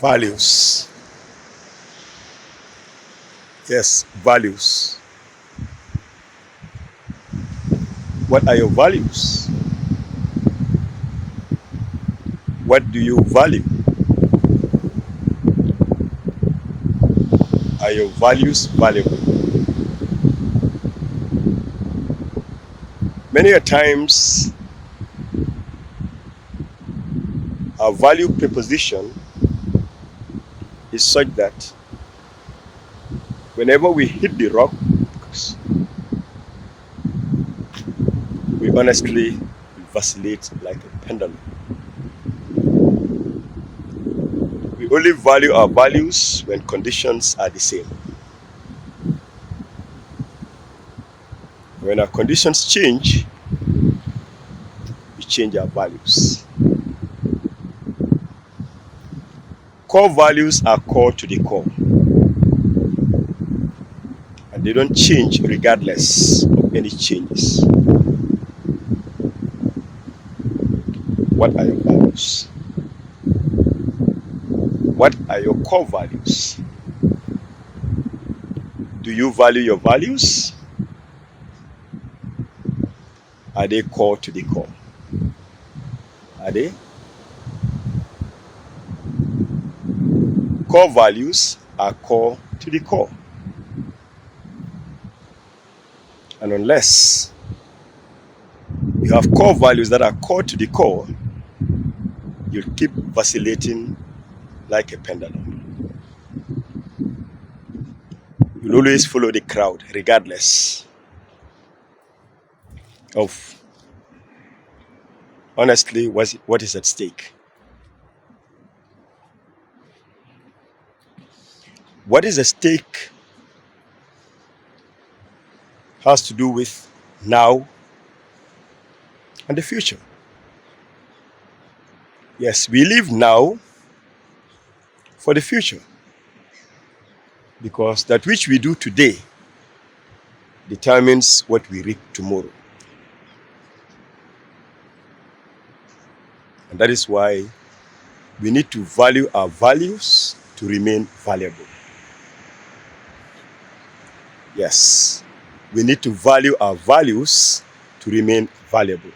Values. Yes, values. What are your values? What do you value? Are your values valuable? Many a times, our value proposition is such that whenever we hit the rock, we honestly vacillate like a pendulum. We only value our values when conditions are the same. When our conditions change, we change our values. Core values are core to the core, and they don't change regardless of any changes. What are your values? What are your core values? Do you value your values? Are they core to the core? Are they? Core values are core to the core. And unless you have core values that are core to the core, you'll keep vacillating like a pendulum. You'll always follow the crowd, regardless of, honestly, what is at stake. What is at stake has to do with now and the future. Yes, we live now for the future, because that which we do today determines what we reap tomorrow. And that is why we need to value our values to remain valuable. Yes, we need to value our values to remain valuable.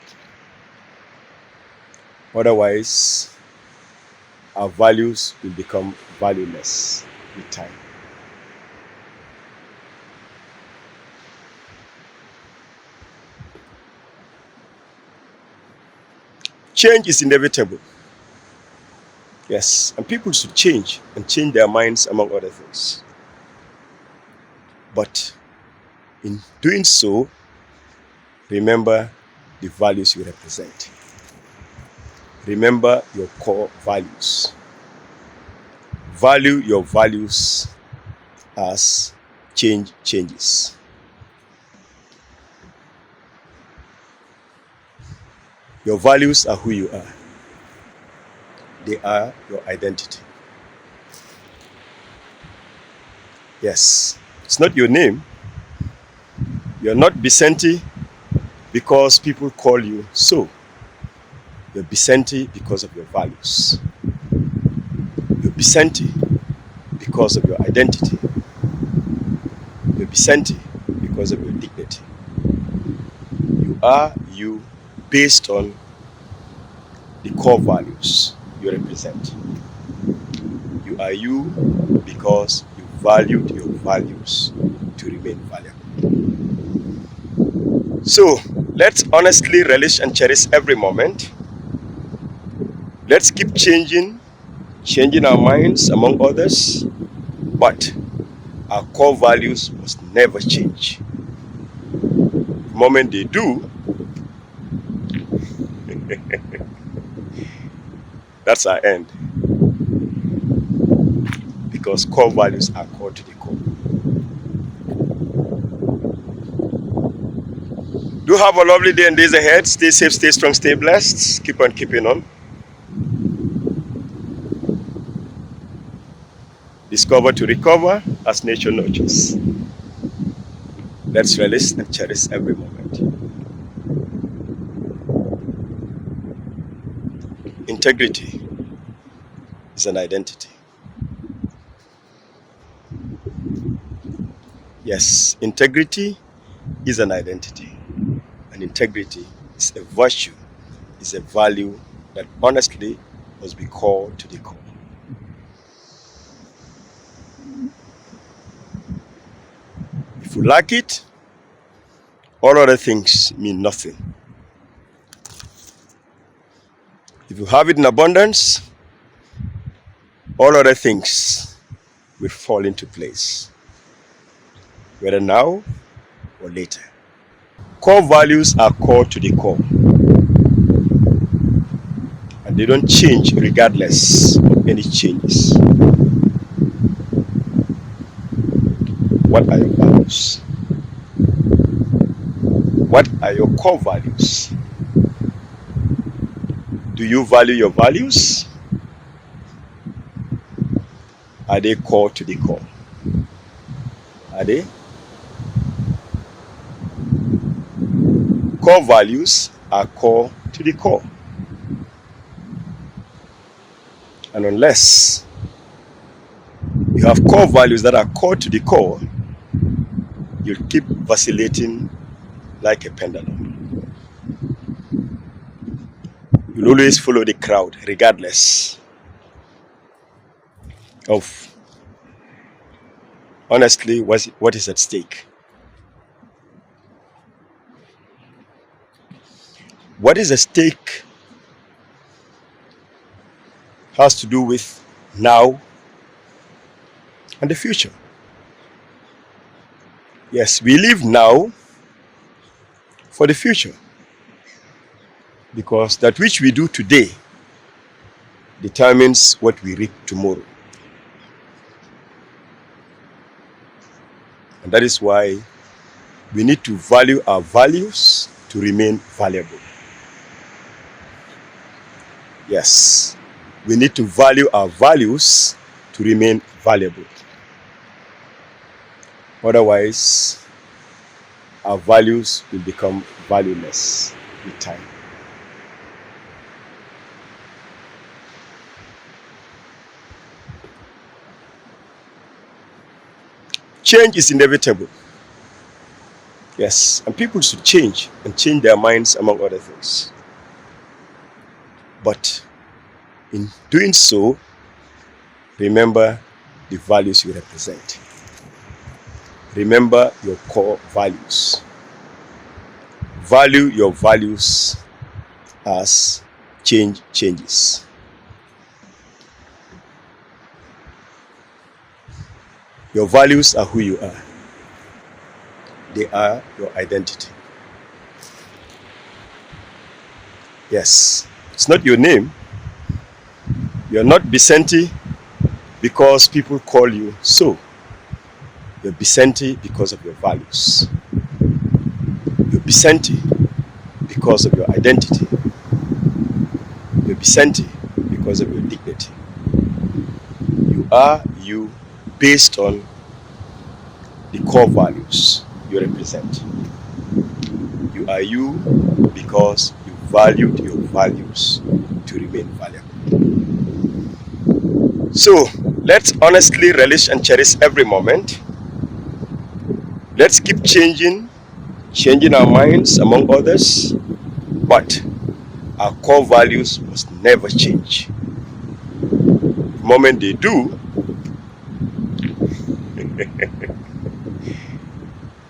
Otherwise, our values will become valueless with time. Change is inevitable. Yes, and people should change and change their minds, among other things. But in doing so, remember the values you represent. Remember your core values. Value your values as change changes. Your values are who you are. They are your identity. Yes, it's not your name. You're not Besenty because people call you so. You're Besenty because of your values. You're Besenty because of your identity. You're Besenty because of your dignity. You are you based on the core values you represent. You are you because you valued your values to remain valuable. So let's honestly relish and cherish every moment. Let's keep changing our minds, among others, but our core values must never change. The moment they do, that's our end. Because core values are core to the core. Do have a lovely day and days ahead. Stay safe, stay strong, stay blessed. Keep on keeping on. Discover to recover as nature nurtures. Let's relish and cherish every moment. Integrity is an identity. Yes, integrity is an identity, and integrity is a virtue, is a value that honestly must be called to the core. If you lack it, all other things mean nothing. If you have it in abundance, all other things will fall into place, whether now or later. Core values are core to the core, and they don't change regardless of any changes. What are your values? What are your core values? Do you value your values? Are they core to the core? Are they? Core values are core to the core. And unless you have core values that are core to the core, you'll keep vacillating like a pendulum. You'll always follow the crowd, regardless of, honestly, what is at stake. What is at stake has to do with now and the future. Yes, we live now for the future, because that which we do today determines what we reap tomorrow. And that is why we need to value our values to remain valuable. Yes, we need to value our values to remain valuable. Otherwise, our values will become valueless with time. Change is inevitable. Yes, and people should change and change their minds, among other things. But in doing so, remember the values you represent. Remember your core values. Value your values as change changes. Your values are who you are. They are your identity. Yes, it's not your name. You're not Besenty because people call you so. You're Besenty because of your values. You're Besenty because of your identity. You're Besenty because of your dignity. You are you based on the core values you represent. You are you because you valued your values to remain valuable. So let's honestly relish and cherish every moment. Let's keep changing our minds, among others, but our core values must never change. The moment they do,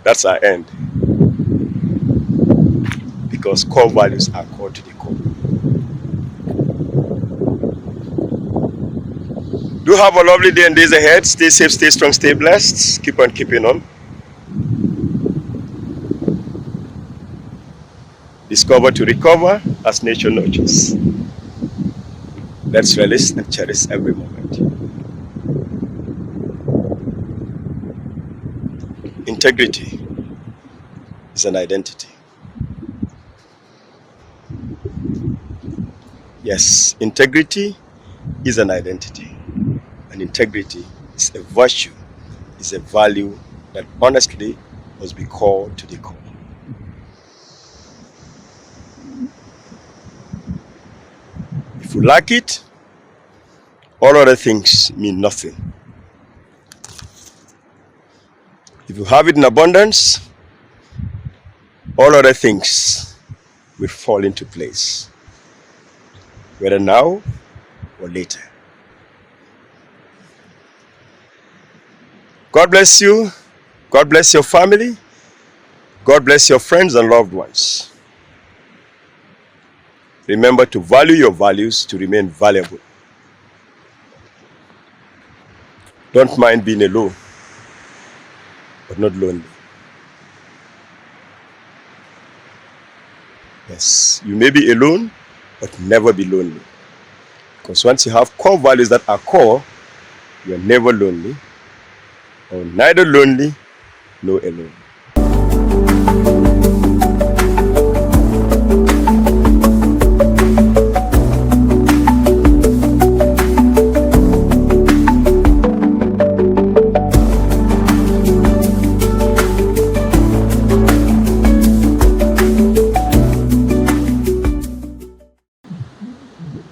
that's our end. Because core values are core to the core. Do have a lovely day and days ahead. Stay safe, stay strong, stay blessed. Keep on keeping on. Discover to recover as nature nurtures. Let's relish and cherish every moment. Integrity is an identity. Yes, integrity is an identity. And integrity is a virtue, is a value that honestly must be called to the core. If you lack it, all other things mean nothing. If you have it in abundance, all other things will fall into place, whether now or later. God bless you. God bless your family. God bless your friends and loved ones. Remember to value your values to remain valuable. Don't mind being alone, but not lonely. Yes, you may be alone, but never be lonely. Because once you have core values that are core, you are never lonely, or neither lonely nor alone.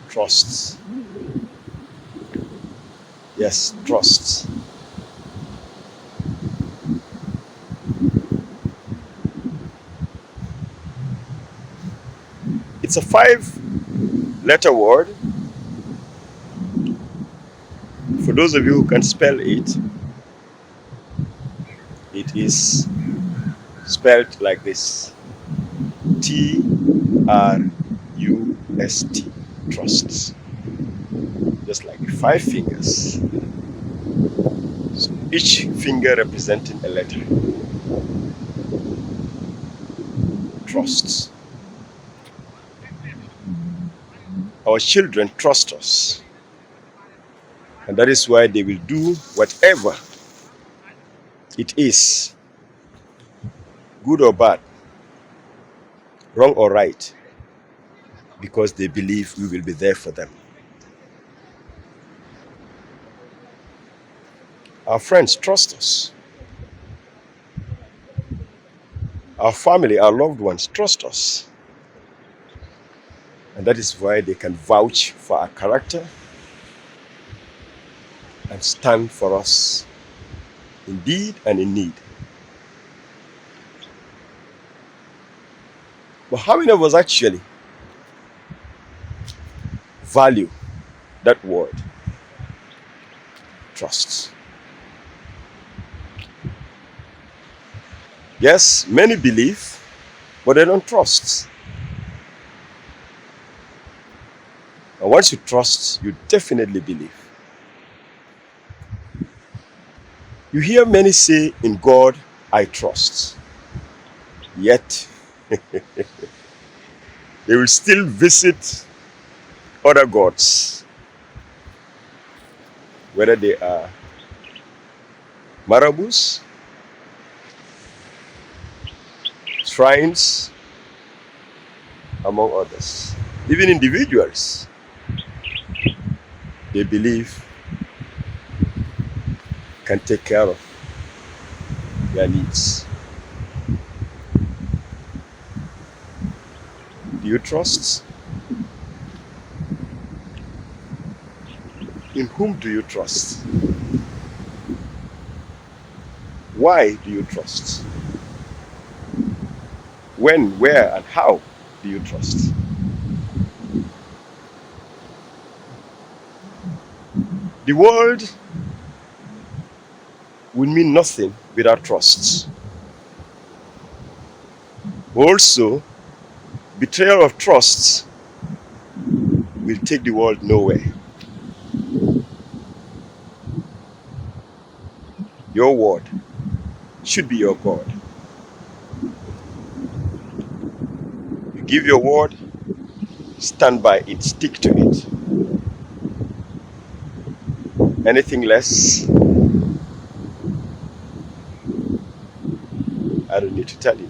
Trust. Yes, trust. It's a 5-letter word. For those of you who can spell it, it is spelled like this: Trust. Trust. Just like 5 fingers. So each finger representing a letter. Trust. Our children trust us. And that is why they will do whatever it is, good or bad, wrong or right, because they believe we will be there for them. Our friends trust us. Our family, our loved ones trust us. And that is why they can vouch for our character and stand for us in deed and in need. But how many of us actually value that word, trust? Yes, many believe, but they don't trust. And once you trust, you definitely believe. You hear many say, "In God I trust." Yet, they will still visit other gods, whether they are marabouts, shrines, among others. Even individuals, they believe can take care of their needs. Do you trust? In whom do you trust? Why do you trust? When, where, and how do you trust? The world will mean nothing without trust. Also, betrayal of trust will take the world nowhere. Your word should be your God. You give your word, stand by it, stick to it. Anything less, I don't need to tell you.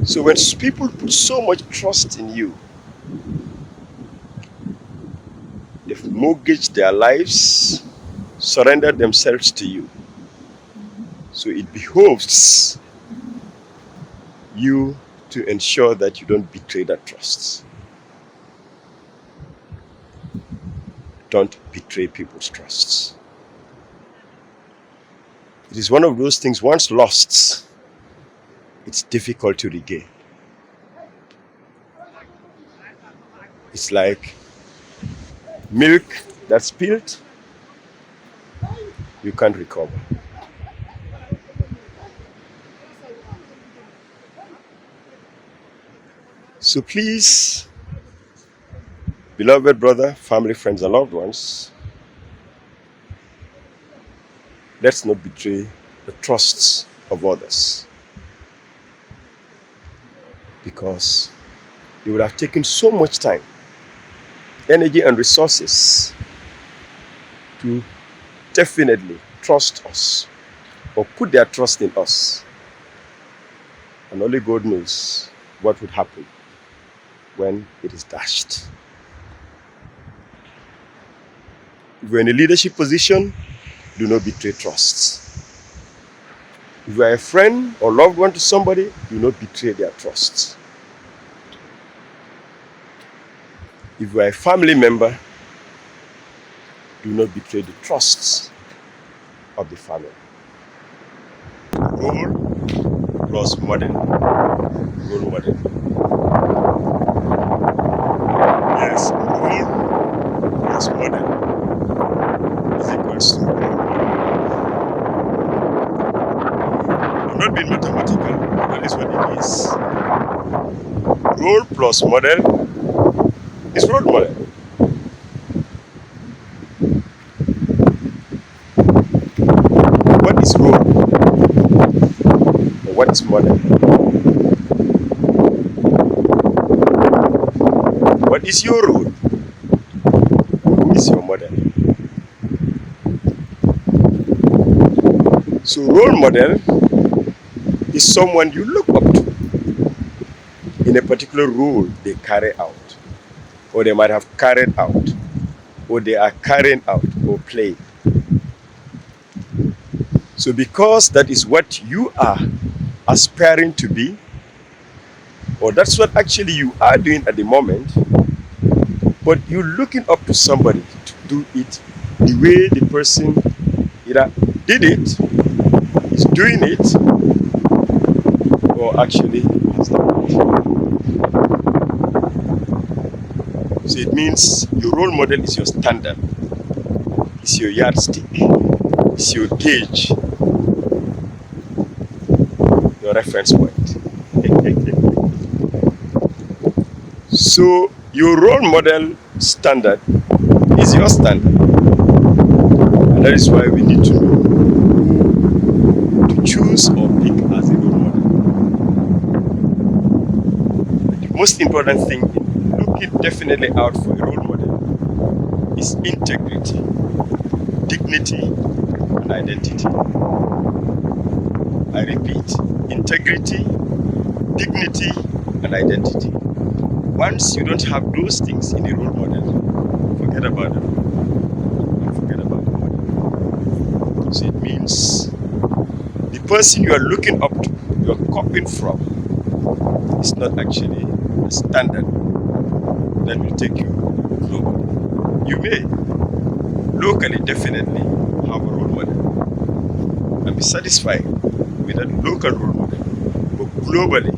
So when people put so much trust in you, they've mortgaged their lives, surrendered themselves to you. So it behoves you to ensure that you don't betray that trust. Don't betray people's trusts. It is one of those things, once lost, it's difficult to regain. It's like milk that's spilled, you can't recover. So please, beloved brother, family, friends, and loved ones, let's not betray the trusts of others, because they would have taken so much time, energy, and resources to definitely trust us or put their trust in us. And only God knows what would happen when it is dashed. If you're in a leadership position, do not betray trusts. If you are a friend or loved one to somebody, do not betray their trust. If you are a family member, do not betray the trusts of the family. Role plus model. Role model. Yes, role plus model is equals to role model. I'm not being mathematical, but that is what it is. Role plus model is role model. What is role? Or what is model? What is your role? Who is your model? So role model is someone you look up to in a particular role they carry out, or they might have carried out, or they are carrying out or playing. So because that is what you are aspiring to be, or that's what actually you are doing at the moment, but you're looking up to somebody to do it the way the person either did it, is doing it, or actually has done it. So it means your role model is your standard, is your yardstick, is your gauge, your reference point. So your role model standard is your standard. And that is why we need to know who to choose or pick as a role model. And the most important thing in looking definitely out for a role model is integrity, dignity, and identity. I repeat, integrity, dignity, and identity. Once you don't have those things in a role model, forget about them. Forget about the model. So it means the person you are looking up to, you are copying from, is not actually a standard that will take you globally. You may locally definitely have a role model and be satisfied with that local role model, but globally,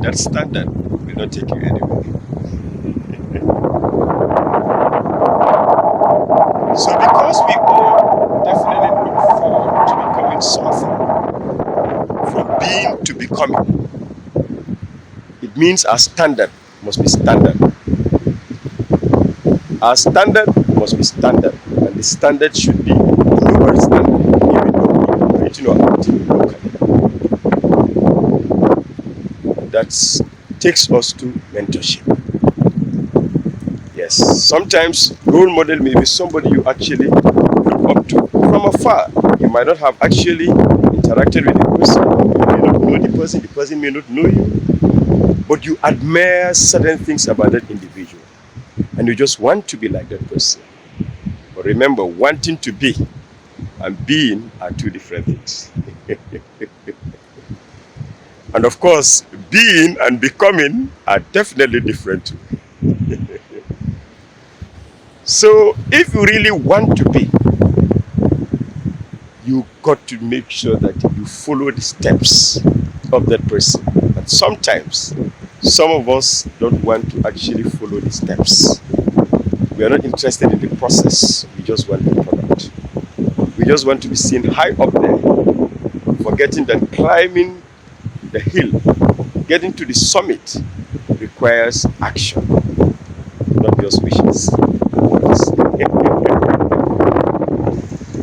that standard will not take you anywhere. So because we all definitely look forward to becoming something, from being to becoming, it means our standard must be standard. Our standard must be standard, and the standard should be global standard, even though we are operating or acting locally. That takes us to mentorship. Yes, sometimes role model may be somebody you actually look up to from afar. You might not have actually interacted with the person, you may not know the person may not know you, but you admire certain things about that individual, and you just want to be like that person. But remember, wanting to be and being are two different things. And of course, being and becoming are definitely different too. So if you really want to be, you got to make sure that you follow the steps of that person. And sometimes, some of us don't want to actually follow the steps. We are not interested in the process. We just want the product. We just want to be seen high up there, forgetting that climbing the hill, getting to the summit, requires action, not just wishes.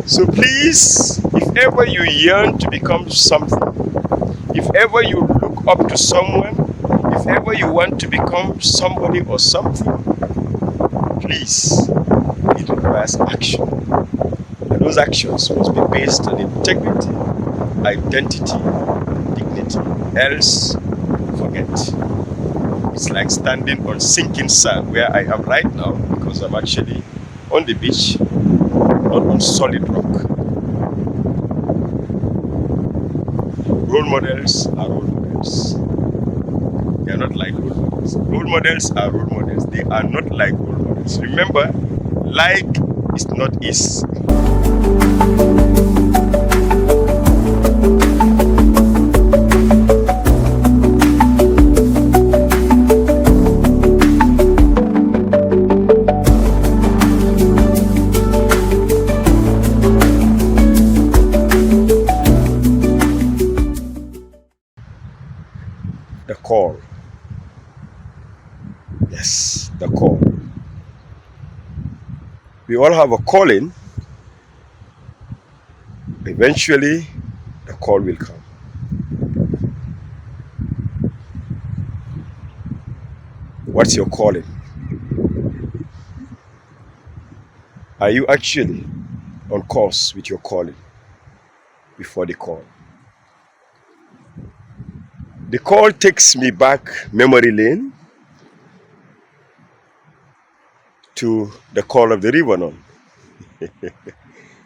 So please, if ever you yearn to become something, if ever you look up to someone, if ever you want to become somebody or something, please, it requires action. And those actions must be based on integrity, identity, dignity. Else, forget. It's like standing on sinking sand where I am right now, because I'm actually on the beach, not on solid rock. Role models are role models. They are not like role models. Role models are role models. They are not like role models. Remember, like is not is. The call. Yes, the call. We all have a calling. Eventually, the call will come. What's your calling? Are you actually on course with your calling before the call? The call takes me back memory lane to The Call of the Rivernon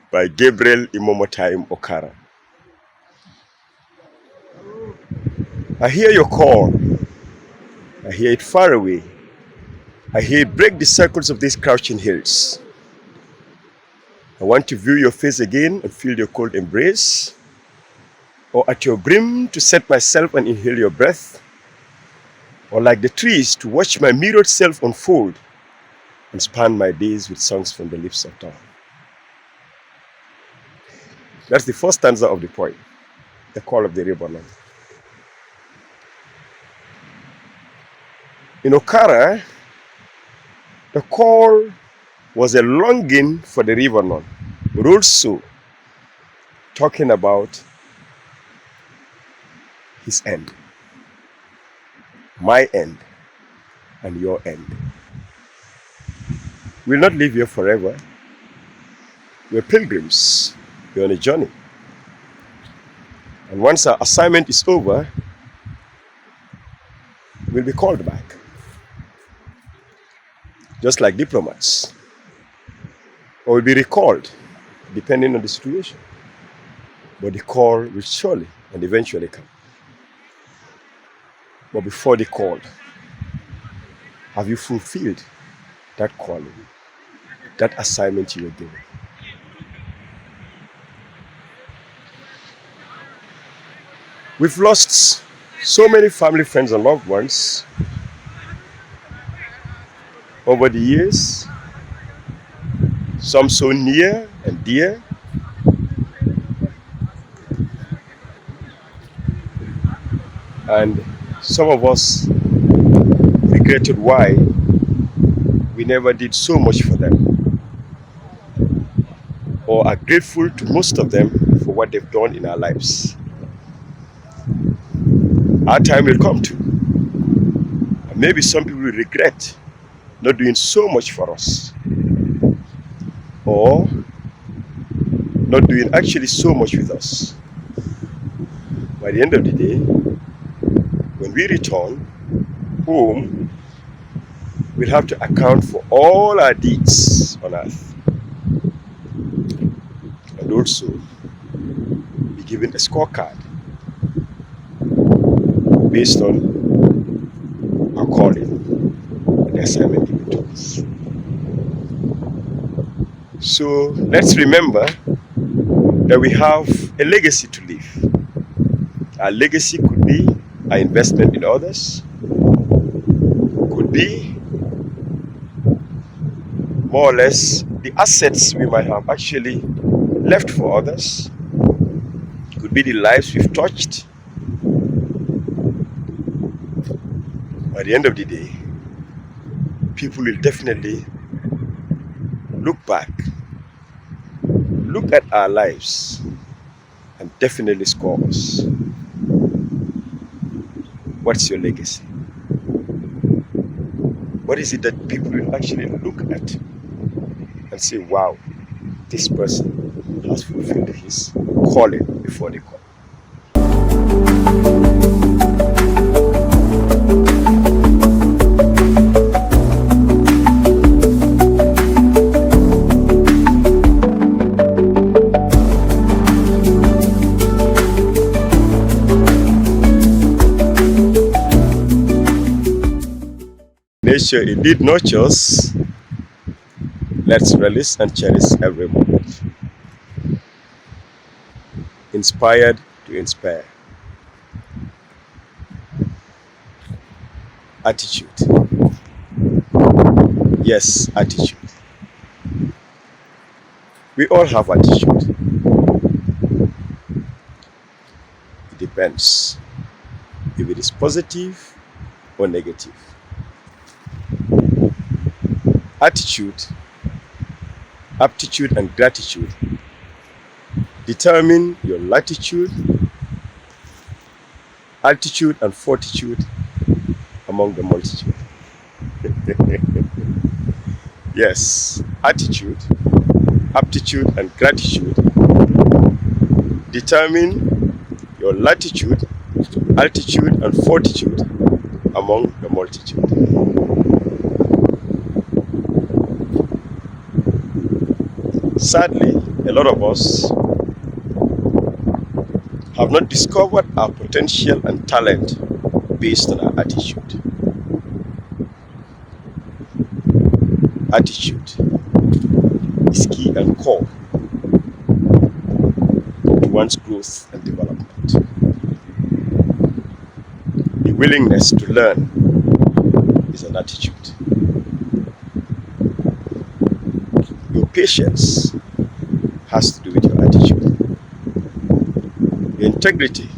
by Gabriel Imomotai Okara. I hear your call. I hear it far away. I hear it break the circles of these crouching hills. I want to view your face again and feel your cold embrace, or at your brim to set myself and inhale your breath, or like the trees to watch my mirrored self unfold and span my days with songs from the lips of dawn. That's the first stanza of the poem, The Call of the Rivernon. In Okara, the call was a longing for the Rivernon, but also talking about his end, my end, and your end. We'll not live here forever. We're pilgrims. We're on a journey. And once our assignment is over, we'll be called back. Just like diplomats. Or will be recalled, depending on the situation. But the call will surely and eventually come. But before the call, have you fulfilled that calling, that assignment you were given? We've lost so many family, friends, and loved ones over the years, some so near and dear, and some of us regretted why we never did so much for them, or are grateful to most of them for what they've done in our lives. Our time will come too. And maybe some people will regret not doing so much for us, or not doing actually so much with us. By the end of the day, when we return home, we'll have to account for all our deeds on earth, and also be given a scorecard based on our calling and the assignment given to us. So let's remember that we have a legacy to leave. Our legacy could be our investment in others, could be more or less the assets we might have actually left for others, could be the lives we've touched. At the end of the day, people will definitely look back, look at our lives, and definitely score us. What's your legacy? What is it that people will actually look at and say, wow, this person has fulfilled his calling before they come? Nature indeed nurtures. Let's relish and cherish every moment. Inspired to inspire. Attitude. Yes, attitude. We all have attitude. It depends if it is positive or negative. Attitude, aptitude, and gratitude determine your latitude, altitude, and fortitude among the multitude. Yes, attitude, aptitude, and gratitude determine your latitude, altitude, and fortitude among the multitude. Sadly, a lot of us have not discovered our potential and talent based on our attitude. Attitude is key and core to one's growth and development. The willingness to learn is an attitude. Your patience has to do with your attitude. Your integrity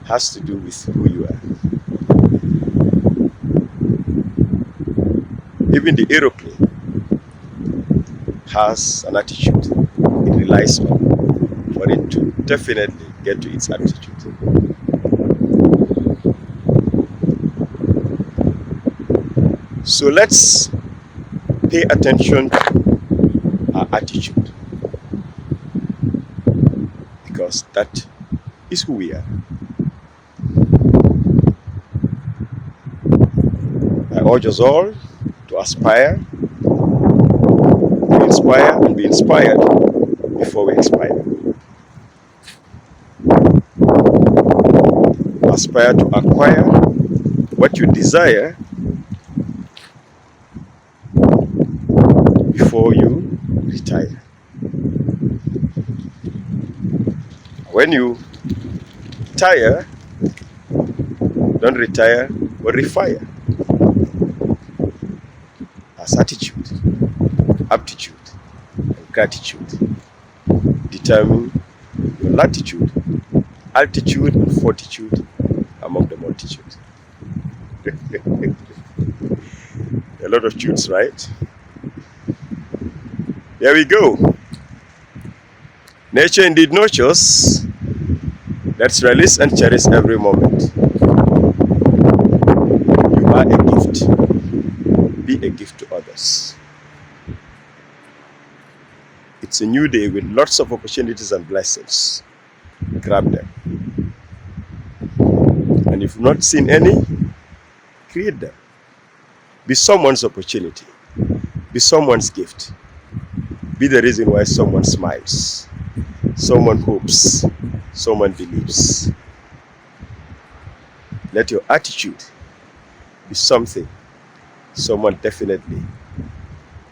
has to do with who you are. Even the aeroplane has an attitude. It relies on for it to definitely get to its altitude. So let's pay attention to our attitude, because that is who we are. I urge us all to aspire, to inspire, and be inspired before we expire. Aspire to acquire what you desire before you retire. When you tire, don't retire, but refire. As attitude, aptitude, and gratitude determine your latitude, altitude, and fortitude among the multitude. A lot of tunes, right? There we go. Nature indeed nurtures. Let's relish and cherish every moment. You are a gift. Be a gift to others. It's a new day with lots of opportunities and blessings. Grab them. And if you've not seen any, create them. Be someone's opportunity. Be someone's gift. Be the reason why someone smiles, someone hopes, someone believes. Let your attitude be something someone definitely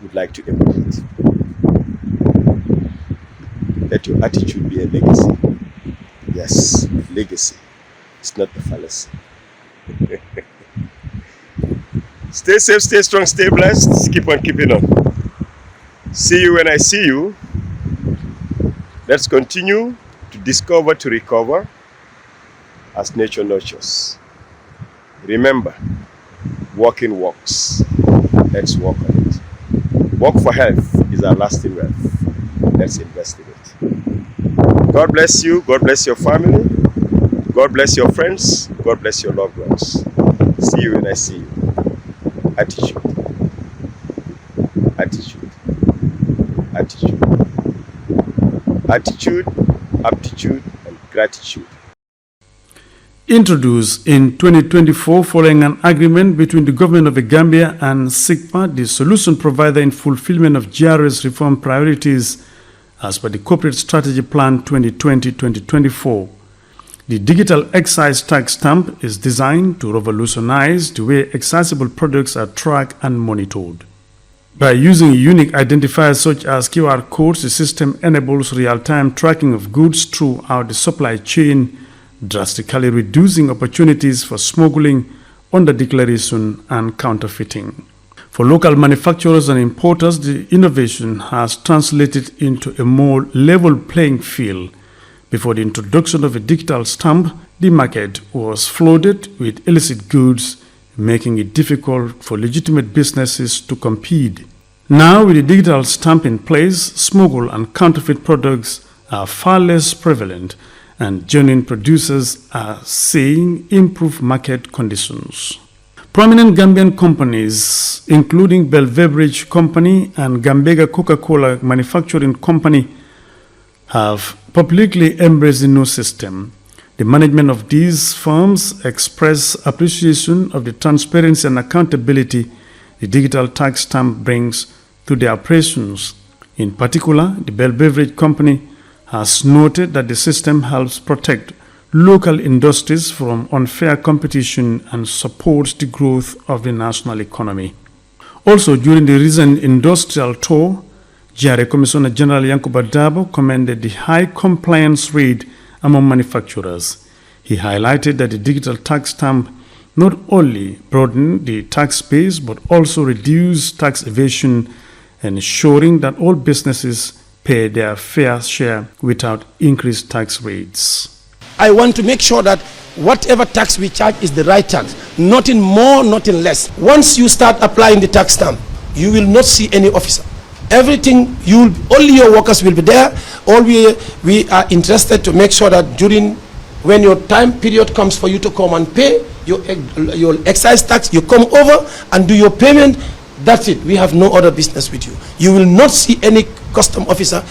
would like to emulate. Let your attitude be a legacy. Yes, legacy. It's not a fallacy. Stay safe, stay strong, stay blessed. Keep on keeping on. See you when I see you. Let's continue to discover, to recover as nature nurtures. Remember, walking walks. Let's walk on it. Walk for health is our lasting wealth. Let's invest in it. God bless you. God bless your family. God bless your friends. God bless your loved ones. See you when I see you. Attitude. Attitude. Attitude. Attitude, aptitude, and gratitude. Introduced in 2024 following an agreement between the government of the Gambia and SIGPA, the solution provider in fulfillment of GRA's reform priorities as per the Corporate Strategy Plan 2020-2024. The digital excise tax stamp is designed to revolutionize the way accessible products are tracked and monitored. By using unique identifiers such as QR codes, the system enables real-time tracking of goods throughout the supply chain, drastically reducing opportunities for smuggling, under-declaration, and counterfeiting. For local manufacturers and importers, the innovation has translated into a more level playing field. Before the introduction of a digital stamp, the market was flooded with illicit goods, making it difficult for legitimate businesses to compete. Now, with the digital stamp in place, smuggled and counterfeit products are far less prevalent, and genuine producers are seeing improved market conditions. Prominent Gambian companies, including Bell Beverage Company and Gambega Coca-Cola Manufacturing Company, have publicly embraced the new system. The management of these firms express appreciation of the transparency and accountability the digital tax stamp brings to their operations. In particular, the Bell Beverage Company has noted that the system helps protect local industries from unfair competition and supports the growth of the national economy. Also, during the recent industrial tour, GRA Commissioner General Yankuba Dabo commended the high compliance rate among manufacturers. He highlighted that the digital tax stamp not only broadened the tax base but also reduced tax evasion, ensuring that all businesses pay their fair share without increased tax rates. I want to make sure that whatever tax we charge is the right tax, nothing more, nothing less. Once you start applying the tax stamp, you will not see any officer. Everything, only your workers will be there. All we are interested to make sure that when your time period comes for you to come and pay your excise tax, you come over and do your payment. That's it. We have no other business with you. You will not see any custom officer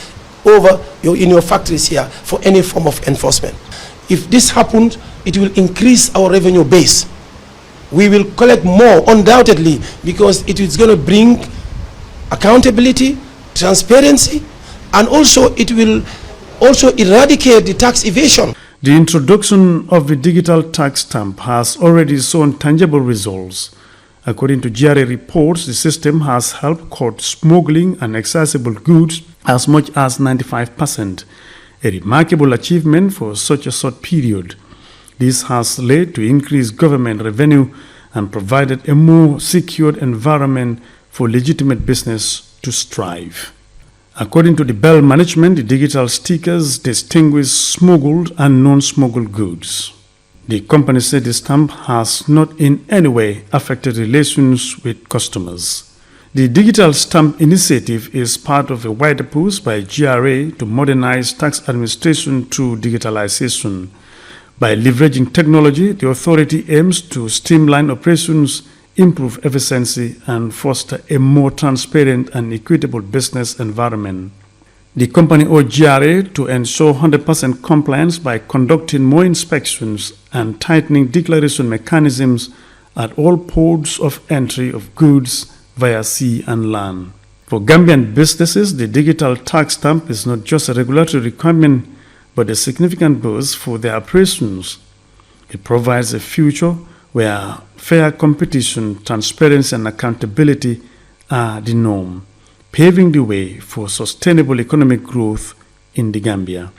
over in your factories here for any form of enforcement. If this happens, it will increase our revenue base. We will collect more, undoubtedly, because it is going to bring accountability, transparency, and also it will also eradicate the tax evasion. The introduction of the digital tax stamp has already shown tangible results. According to GRA reports, the system has helped cut smuggling and accessible goods as much as 95%, a remarkable achievement for such a short period. This has led to increased government revenue and provided a more secure environment for legitimate business to strive. According to the Bell management, the digital stickers distinguish smuggled and non-smuggled goods. The company said the stamp has not in any way affected relations with customers. The digital stamp initiative is part of a wider push by GRA to modernize tax administration through digitalization. By leveraging technology, the authority aims to streamline operations, improve efficiency, and foster a more transparent and equitable business environment. The company urged GRA to ensure 100% compliance by conducting more inspections and tightening declaration mechanisms at all ports of entry of goods via sea and land. For Gambian businesses, the digital tax stamp is not just a regulatory requirement, but a significant boost for their operations. It provides a future where fair competition, transparency, and accountability are the norm, paving the way for sustainable economic growth in the Gambia.